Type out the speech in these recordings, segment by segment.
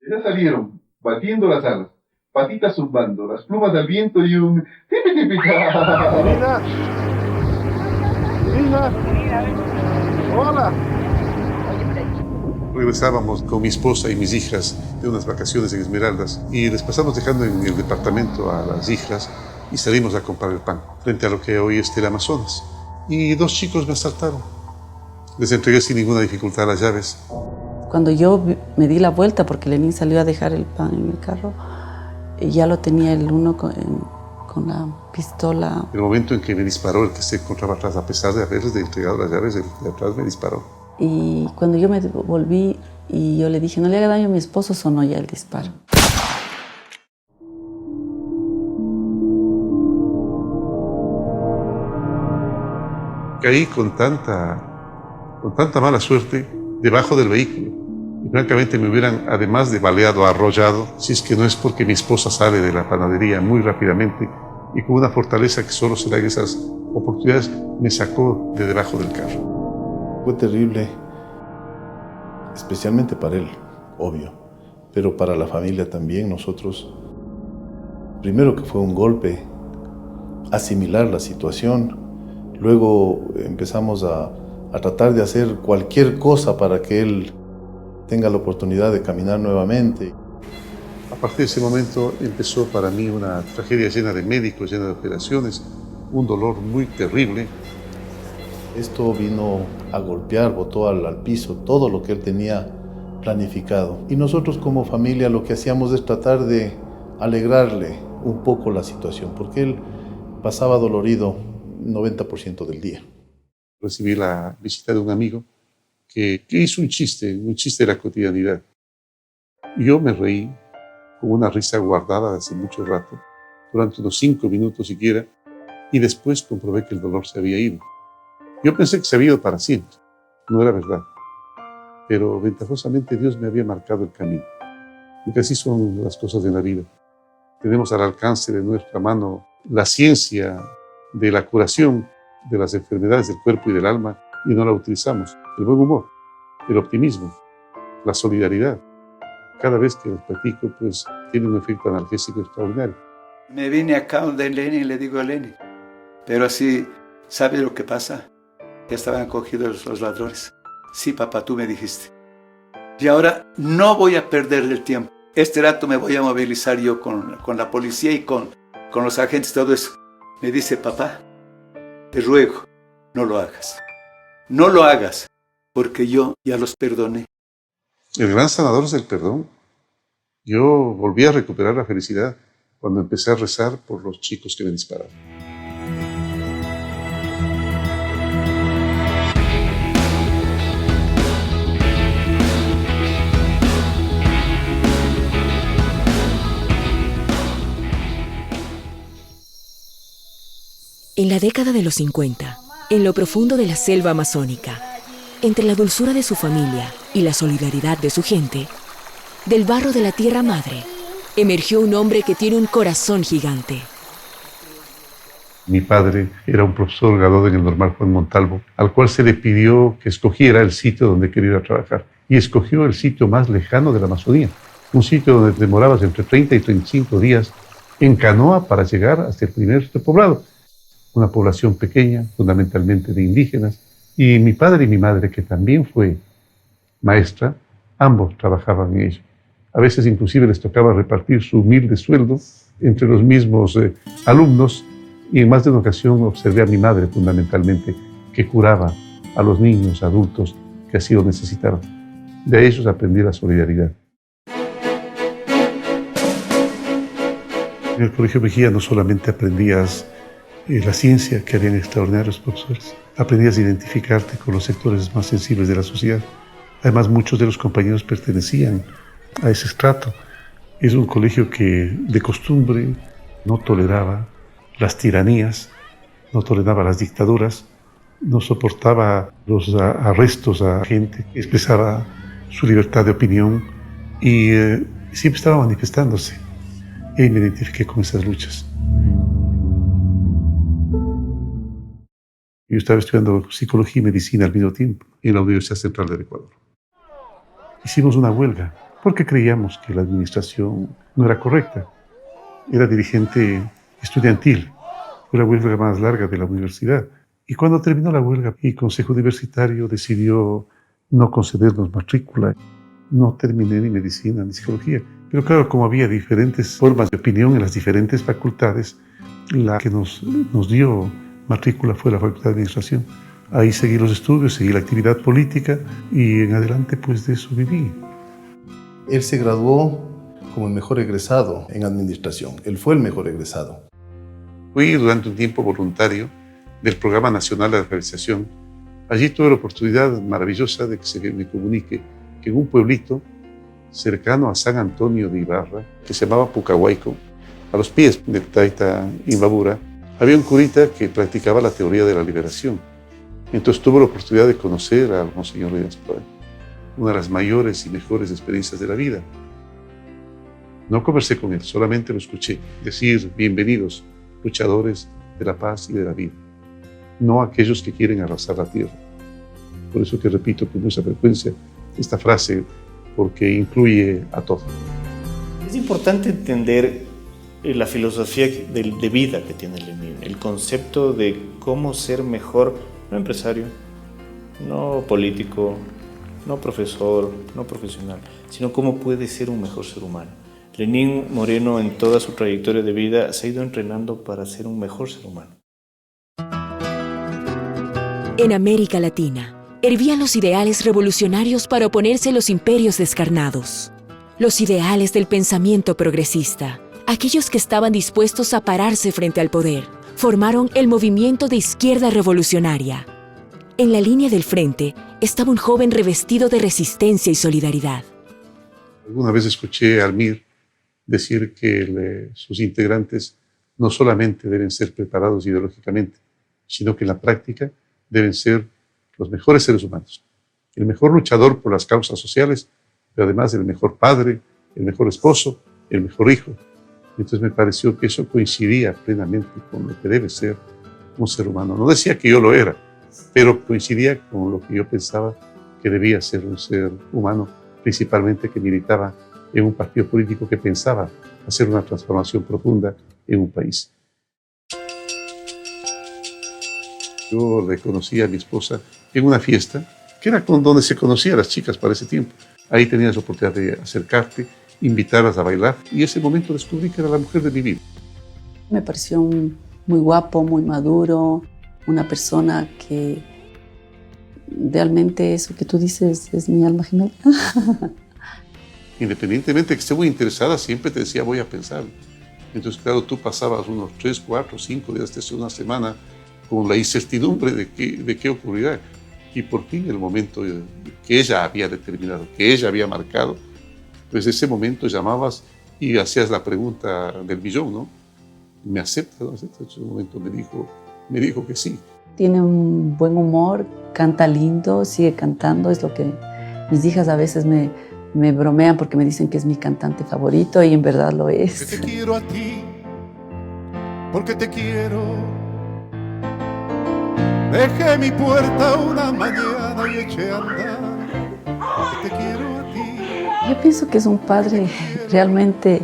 Ya salieron, batiendo las alas, patitas zumbando, las plumas al viento y un tipi tipi ta. Divina, divina, hola. Regresábamos con mi esposa y mis hijas de unas vacaciones en Esmeraldas y les pasamos dejando en el departamento a las hijas y salimos a comprar el pan frente a lo que hoy es el Amazonas. Y dos chicos me asaltaron. Les entregué sin ninguna dificultad las llaves. Cuando yo me di la vuelta, porque Lenín salió a dejar el pan en el carro, ya lo tenía el uno con la pistola. En el momento en que me disparó el que se encontraba atrás, a pesar de haberles entregado las llaves, el de atrás me disparó. Y cuando yo me volví y yo le dije, no le haga daño a mi esposo, sonó ya el disparo. Caí con tanta mala suerte debajo del vehículo. Y francamente me hubieran, además de baleado, arrollado, si es que no es porque mi esposa sale de la panadería muy rápidamente y con una fortaleza que solo se da en esas oportunidades, me sacó de debajo del carro. Fue terrible, especialmente para él, obvio, pero para la familia también. Nosotros, primero que fue un golpe, asimilar la situación, luego empezamos a tratar de hacer cualquier cosa para que él tenga la oportunidad de caminar nuevamente. A partir de ese momento empezó para mí una tragedia llena de médicos, llena de operaciones, un dolor muy terrible. Esto vino a golpear, botó al piso todo lo que él tenía planificado. Y nosotros como familia lo que hacíamos es tratar de alegrarle un poco la situación, porque él pasaba dolorido 90% del día. Recibí la visita de un amigo que hizo un chiste de la cotidianidad. Yo me reí con una risa guardada hace mucho rato, durante unos 5 minutos siquiera, y después comprobé que el dolor se había ido. Yo pensé que se había ido para siempre. No era verdad. Pero ventajosamente Dios me había marcado el camino. Porque así son las cosas de la vida. Tenemos al alcance de nuestra mano la ciencia de la curación de las enfermedades del cuerpo y del alma y no la utilizamos. El buen humor, el optimismo, la solidaridad. Cada vez que los platico, pues tiene un efecto analgésico extraordinario. Me vine acá donde Lenin y le digo a Lenin, pero así, ¿sabe lo que pasa? Ya estaban cogidos los ladrones. Sí, papá, tú me dijiste. Y ahora no voy a perder el tiempo. Este rato me voy a movilizar yo con la policía y con los agentes, todo eso. Me dice, papá, te ruego, no lo hagas. No lo hagas, porque yo ya los perdoné. El gran sanador es el perdón. Yo volví a recuperar la felicidad cuando empecé a rezar por los chicos que me dispararon. En la década de los 50, en lo profundo de la selva amazónica, entre la dulzura de su familia y la solidaridad de su gente, del barro de la tierra madre, emergió un hombre que tiene un corazón gigante. Mi padre era un profesor graduado en el Normal Juan Montalvo, al cual se le pidió que escogiera el sitio donde quería ir a trabajar. Y escogió el sitio más lejano de la Amazonía, un sitio donde demorabas entre 30 y 35 días en canoa para llegar hasta el primer poblado. Una población pequeña, fundamentalmente de indígenas, y mi padre y mi madre, que también fue maestra, ambos trabajaban en ello. A veces inclusive les tocaba repartir su humilde sueldo entre los mismos alumnos, y en más de una ocasión observé a mi madre fundamentalmente, que curaba a los niños, adultos que así lo necesitaban. De ellos aprendí la solidaridad. En el Colegio Mejía no solamente aprendías la ciencia, que habían extraordinarios profesores, aprendías a identificarte con los sectores más sensibles de la sociedad. Además, muchos de los compañeros pertenecían a ese estrato. Es un colegio que, de costumbre, no toleraba las tiranías, no toleraba las dictaduras, no soportaba los arrestos a gente que expresaba su libertad de opinión y siempre estaba manifestándose. Y me identifiqué con esas luchas. Yo estaba estudiando psicología y medicina al mismo tiempo en la Universidad Central del Ecuador. Hicimos una huelga porque creíamos que la administración no era correcta. Era dirigente estudiantil, fue la huelga más larga de la universidad. Y cuando terminó la huelga, el Consejo Universitario decidió no concedernos matrícula. No terminé ni medicina ni psicología. Pero claro, como había diferentes formas de opinión en las diferentes facultades, la que nos dio matrícula fue la Facultad de Administración. Ahí seguí los estudios, seguí la actividad política y en adelante pues de eso viví. Él se graduó como el mejor egresado en administración. Él fue el mejor egresado. Fui durante un tiempo voluntario del Programa Nacional de Alfabetización. Allí tuve la oportunidad maravillosa de que se me comunique que en un pueblito cercano a San Antonio de Ibarra, que se llamaba Pucahuayco, a los pies de Taita Imbabura, había un curita que practicaba la teoría de la liberación. Entonces tuve la oportunidad de conocer al Monseñor Reyes Proen, una de las mayores y mejores experiencias de la vida. No conversé con él, solamente lo escuché decir: bienvenidos, luchadores de la paz y de la vida, no aquellos que quieren arrasar la tierra. Por eso que repito con mucha frecuencia esta frase, porque incluye a todos. Es importante entender la filosofía de vida que tiene Lenin, el concepto de cómo ser mejor, no empresario, no político, no profesor, no profesional, sino cómo puede ser un mejor ser humano. Lenín Moreno, en toda su trayectoria de vida, se ha ido entrenando para ser un mejor ser humano. En América Latina, hervían los ideales revolucionarios para oponerse a los imperios descarnados. Los ideales del pensamiento progresista, aquellos que estaban dispuestos a pararse frente al poder, formaron el movimiento de izquierda revolucionaria. En la línea del frente estaba un joven revestido de resistencia y solidaridad. Alguna vez escuché a Almir decir que sus integrantes no solamente deben ser preparados ideológicamente, sino que en la práctica deben ser los mejores seres humanos, el mejor luchador por las causas sociales, pero además el mejor padre, el mejor esposo, el mejor hijo. Entonces me pareció que eso coincidía plenamente con lo que debe ser un ser humano. No decía que yo lo era, pero coincidía con lo que yo pensaba que debía ser un ser humano, principalmente que militaba en un partido político que pensaba hacer una transformación profunda en un país. Yo reconocí a mi esposa en una fiesta, que era donde se conocían las chicas para ese tiempo. Ahí tenías la oportunidad de acercarte, invitarlas a bailar, y ese momento descubrí que era la mujer de mi vida. Me pareció muy guapo, muy maduro, una persona que realmente eso que tú dices es mi alma gemela. Independientemente de que esté muy interesada, siempre te decía: voy a pensar. Entonces, claro, tú pasabas unos 3, 4, 5 días, hasta una semana, con la incertidumbre de qué ocurrirá. Y por fin el momento que ella había determinado, que ella había marcado, pues ese momento llamabas y hacías la pregunta del millón, ¿no? ¿Me acepta? ¿No acepta? En ese momento me dijo que sí. Tiene un buen humor, canta lindo, sigue cantando, es lo que mis hijas a veces me bromean porque me dicen que es mi cantante favorito y en verdad lo es. Porque te quiero a ti, porque te quiero. Dejé mi puerta una mañana y eché a andar, porque te quiero a ti. Yo pienso que es un padre realmente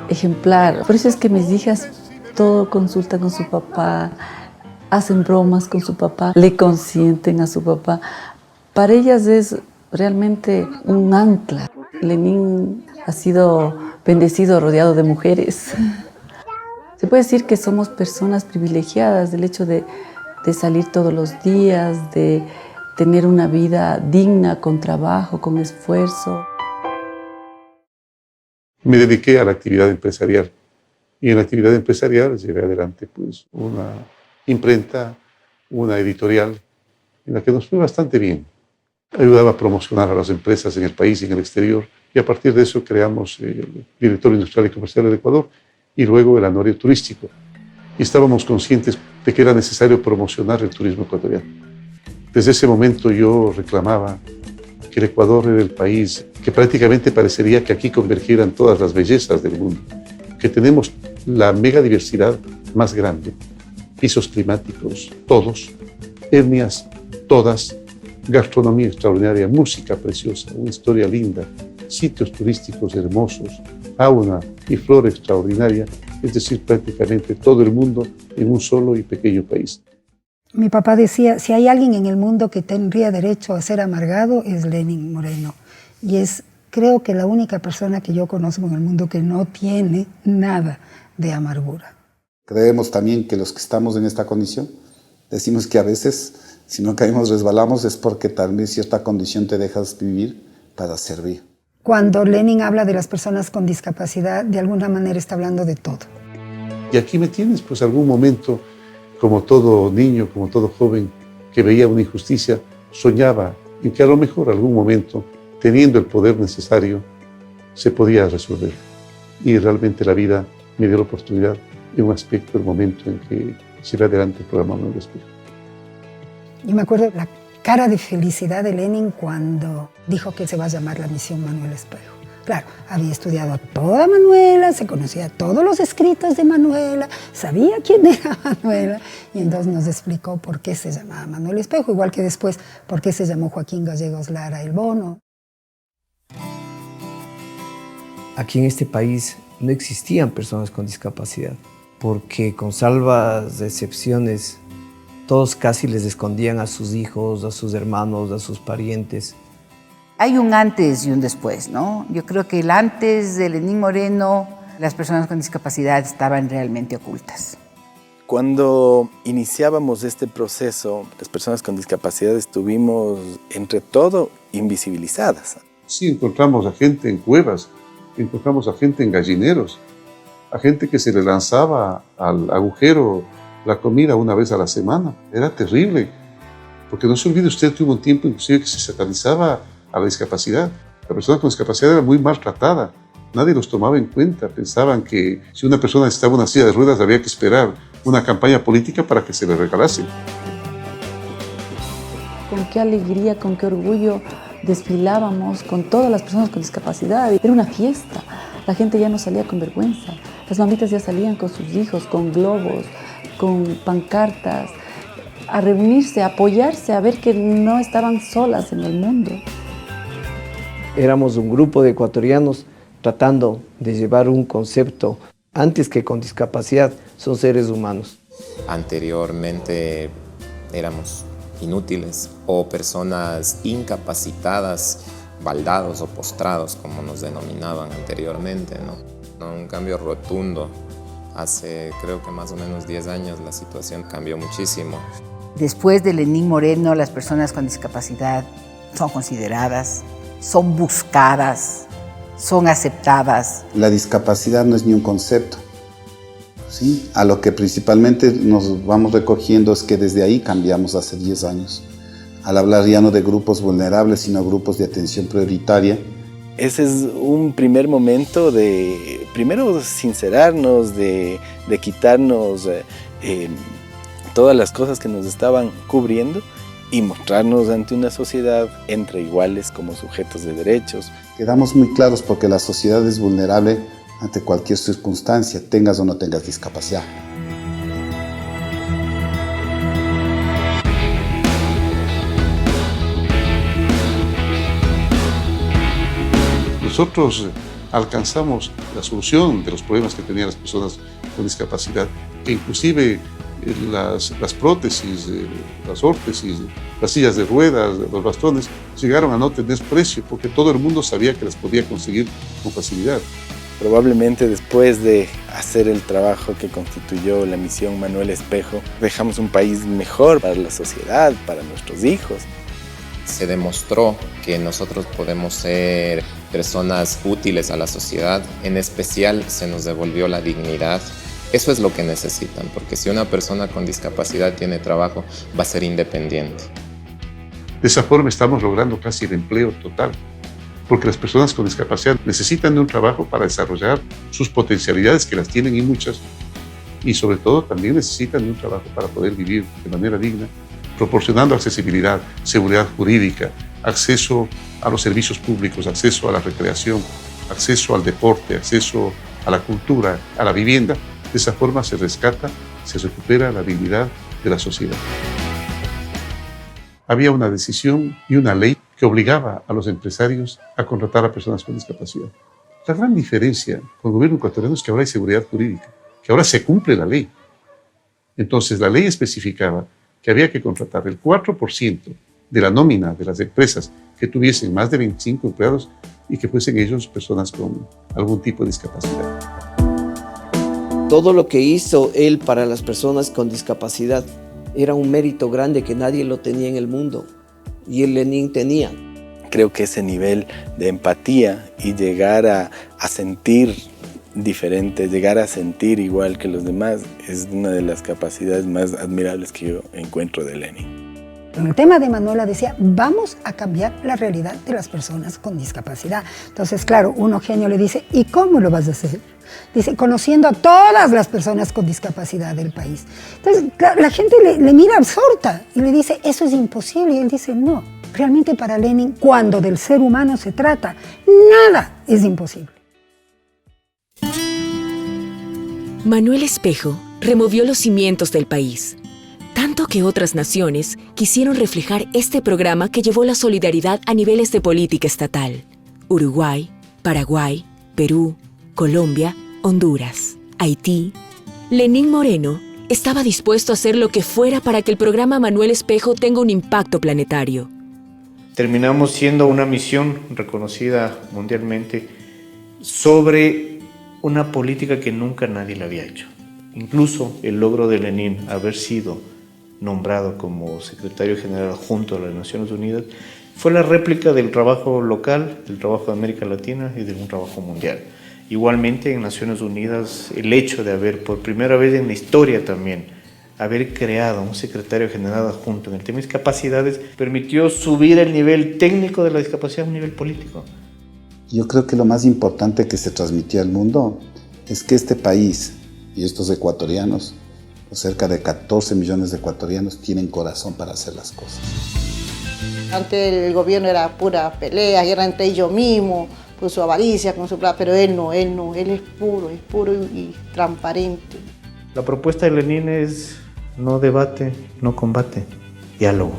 ejemplar. Por eso es que mis hijas todo consultan con su papá, hacen bromas con su papá, le consienten a su papá. Para ellas es realmente un ancla. Lenín ha sido bendecido, rodeado de mujeres. Se puede decir que somos personas privilegiadas del hecho de salir todos los días, de tener una vida digna, con trabajo, con esfuerzo. Me dediqué a la actividad empresarial y en la actividad empresarial llevé adelante pues una imprenta, una editorial en la que nos fue bastante bien. Ayudaba a promocionar a las empresas en el país y en el exterior y a partir de eso creamos el Directorio Industrial y Comercial del Ecuador y luego el Anuario Turístico. Y estábamos conscientes de que era necesario promocionar el turismo ecuatoriano. Desde ese momento yo reclamaba que el Ecuador era el país que prácticamente parecería que aquí convergieran todas las bellezas del mundo, que tenemos la megadiversidad más grande, pisos climáticos, todos, etnias, todas, gastronomía extraordinaria, música preciosa, una historia linda, sitios turísticos hermosos, fauna y flora extraordinaria, es decir, prácticamente todo el mundo en un solo y pequeño país. Mi papá decía, si hay alguien en el mundo que tendría derecho a ser amargado, es Lenin Moreno. Y es, creo que la única persona que yo conozco en el mundo que no tiene nada de amargura. Creemos también que los que estamos en esta condición, decimos que a veces, si no caímos, resbalamos, es porque también cierta condición te dejas vivir para servir. Cuando Lenin habla de las personas con discapacidad, de alguna manera está hablando de todo. Y aquí me tienes, pues algún momento, como todo niño, como todo joven que veía una injusticia, soñaba en que a lo mejor algún momento, teniendo el poder necesario, se podía resolver. Y realmente la vida me dio la oportunidad en un aspecto, el momento en que se ve adelante el programa Manuel Espejo. Yo me acuerdo la cara de felicidad de Lenin cuando dijo que se va a llamar la misión Manuel Espejo. Claro, había estudiado a toda Manuela, se conocía todos los escritos de Manuela, sabía quién era Manuela, y entonces nos explicó por qué se llamaba Manuel Espejo, igual que después por qué se llamó Joaquín Gallegos Lara el Bono. Aquí en este país no existían personas con discapacidad, porque con salvas excepciones, todos casi les escondían a sus hijos, a sus hermanos, a sus parientes. Hay un antes y un después, ¿no? Yo creo que el antes de Lenín Moreno, las personas con discapacidad estaban realmente ocultas. Cuando iniciábamos este proceso, las personas con discapacidad estuvimos, entre todo, invisibilizadas. Sí, encontramos a gente en cuevas, encontramos a gente en gallineros, a gente que se le lanzaba al agujero la comida una vez a la semana. Era terrible, porque no se olvide usted que hubo un tiempo inclusive que se satanizaba a la discapacidad. La persona con discapacidad era muy maltratada, nadie los tomaba en cuenta, pensaban que si una persona necesitaba una silla de ruedas había que esperar una campaña política para que se le regalase. Con qué alegría, con qué orgullo desfilábamos con todas las personas con discapacidad. Era una fiesta, la gente ya no salía con vergüenza, las mamitas ya salían con sus hijos, con globos, con pancartas, a reunirse, a apoyarse, a ver que no estaban solas en el mundo. Éramos un grupo de ecuatorianos tratando de llevar un concepto, antes que con discapacidad, son seres humanos. Anteriormente éramos inútiles o personas incapacitadas, baldados o postrados, como nos denominaban anteriormente, ¿no? Un cambio rotundo. Hace creo que más o menos 10 años la situación cambió muchísimo. Después de Lenín Moreno, las personas con discapacidad son consideradas, son buscadas, son aceptadas. La discapacidad no es ni un concepto, ¿sí? A lo que principalmente nos vamos recogiendo es que desde ahí cambiamos hace 10 años. Al hablar ya no de grupos vulnerables, sino grupos de atención prioritaria. Ese es un primer momento de, primero, sincerarnos, de quitarnos todas las cosas que nos estaban cubriendo y mostrarnos ante una sociedad entre iguales como sujetos de derechos. Quedamos muy claros porque la sociedad es vulnerable ante cualquier circunstancia, tengas o no tengas discapacidad. Nosotros alcanzamos la solución de los problemas que tenían las personas con discapacidad, que inclusive las prótesis, las órtesis, las sillas de ruedas, los bastones, llegaron a no tener precio porque todo el mundo sabía que las podía conseguir con facilidad. Probablemente después de hacer el trabajo que constituyó la misión Manuel Espejo, dejamos un país mejor para la sociedad, para nuestros hijos. Se demostró que nosotros podemos ser personas útiles a la sociedad, en especial se nos devolvió la dignidad. Eso es lo que necesitan, porque si una persona con discapacidad tiene trabajo, va a ser independiente. De esa forma estamos logrando casi el empleo total, porque las personas con discapacidad necesitan de un trabajo para desarrollar sus potencialidades, que las tienen y muchas, y sobre todo también necesitan de un trabajo para poder vivir de manera digna, proporcionando accesibilidad, seguridad jurídica, acceso a los servicios públicos, acceso a la recreación, acceso al deporte, acceso a la cultura, a la vivienda. De esa forma se rescata, se recupera la dignidad de la sociedad. Había una decisión y una ley que obligaba a los empresarios a contratar a personas con discapacidad. La gran diferencia con el gobierno ecuatoriano es que ahora hay seguridad jurídica, que ahora se cumple la ley. Entonces, la ley especificaba que había que contratar el 4% de la nómina de las empresas que tuviesen más de 25 empleados y que fuesen ellos personas con algún tipo de discapacidad. Todo lo que hizo él para las personas con discapacidad era un mérito grande que nadie lo tenía en el mundo, y el Lenin tenía. Creo que ese nivel de empatía y llegar a sentir diferente, llegar a sentir igual que los demás, es una de las capacidades más admirables que yo encuentro de Lenin. En el tema de Manuela decía, vamos a cambiar la realidad de las personas con discapacidad. Entonces, claro, uno genio le dice, ¿y cómo lo vas a hacer? Dice, conociendo a todas las personas con discapacidad del país. Entonces, la gente le mira absorta y le dice, eso es imposible. Y él dice, no, realmente para Lenin, cuando del ser humano se trata, nada es imposible. Manuel Espejo removió los cimientos del país, tanto que otras naciones quisieron reflejar este programa que llevó la solidaridad a niveles de política estatal. Uruguay, Paraguay, Perú, Colombia, Honduras, Haití. Lenín Moreno estaba dispuesto a hacer lo que fuera para que el programa Manuel Espejo tenga un impacto planetario. Terminamos siendo una misión reconocida mundialmente sobre una política que nunca nadie la había hecho. Incluso el logro de Lenin haber sido nombrado como secretario general adjunto de las Naciones Unidas fue la réplica del trabajo local, del trabajo de América Latina y de un trabajo mundial. Igualmente en Naciones Unidas el hecho de haber por primera vez en la historia también haber creado un secretario general adjunto en el tema de discapacidades permitió subir el nivel técnico de la discapacidad a un nivel político. Yo creo que lo más importante que se transmitió al mundo es que este país y estos ecuatorianos, cerca de 14 millones de ecuatorianos, tienen corazón para hacer las cosas. Antes el gobierno era pura pelea, guerra entre ellos mismos, con su avaricia, con su plata, pero él no, él es puro y transparente. La propuesta de Lenin es no debate, no combate, diálogo.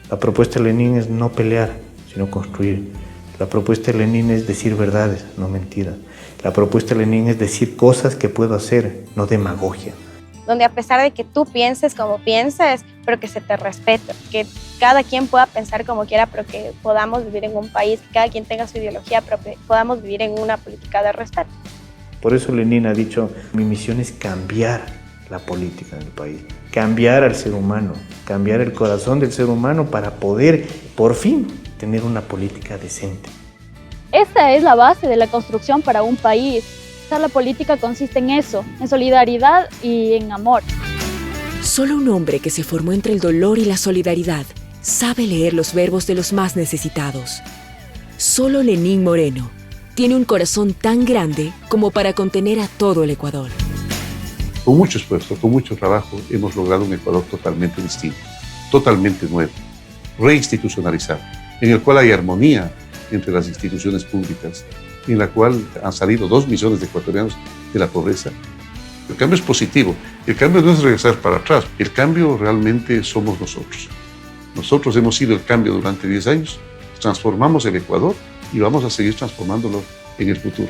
La propuesta de Lenin es no pelear, sino construir. La propuesta de Lenin es decir verdades, no mentiras. La propuesta de Lenin es decir cosas que puedo hacer, no demagogia. Donde a pesar de que tú pienses como pienses, pero que se te respete, que cada quien pueda pensar como quiera, pero que podamos vivir en un país, que cada quien tenga su ideología, pero que podamos vivir en una política de respeto. Por eso Lenin ha dicho, mi misión es cambiar la política del país, cambiar al ser humano, cambiar el corazón del ser humano para poder, por fin, tener una política decente. Esta es la base de la construcción para un país. La política consiste en eso, en solidaridad y en amor. Solo un hombre que se formó entre el dolor y la solidaridad sabe leer los verbos de los más necesitados. Solo Lenín Moreno tiene un corazón tan grande como para contener a todo el Ecuador. Con mucho esfuerzo, con mucho trabajo, hemos logrado un Ecuador totalmente distinto, totalmente nuevo, reinstitucionalizado, en el cual hay armonía entre las instituciones públicas, en la cual han salido 2 millones de ecuatorianos de la pobreza. El cambio es positivo. El cambio no es regresar para atrás. El cambio realmente somos nosotros. Nosotros hemos sido el cambio durante 10 años, transformamos el Ecuador y vamos a seguir transformándolo en el futuro.